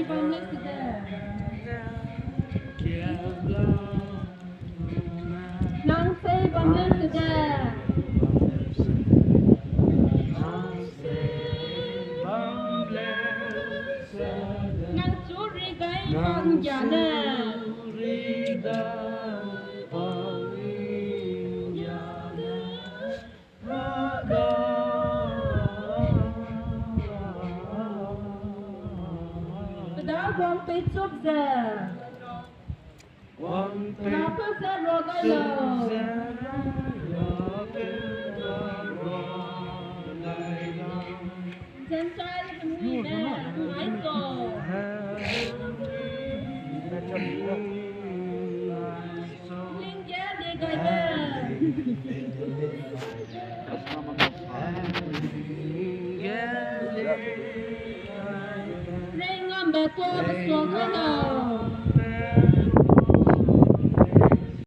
bom lên từ đây nang say bom lên từ đây nang chú ri gai con già nè đó bom bị chụp giờ nó cứ sẽ rồi cái lò chân trai là cái gì nè máy cổ linh giá đi gọi nè linh ngon bè tua bè xuống cái lò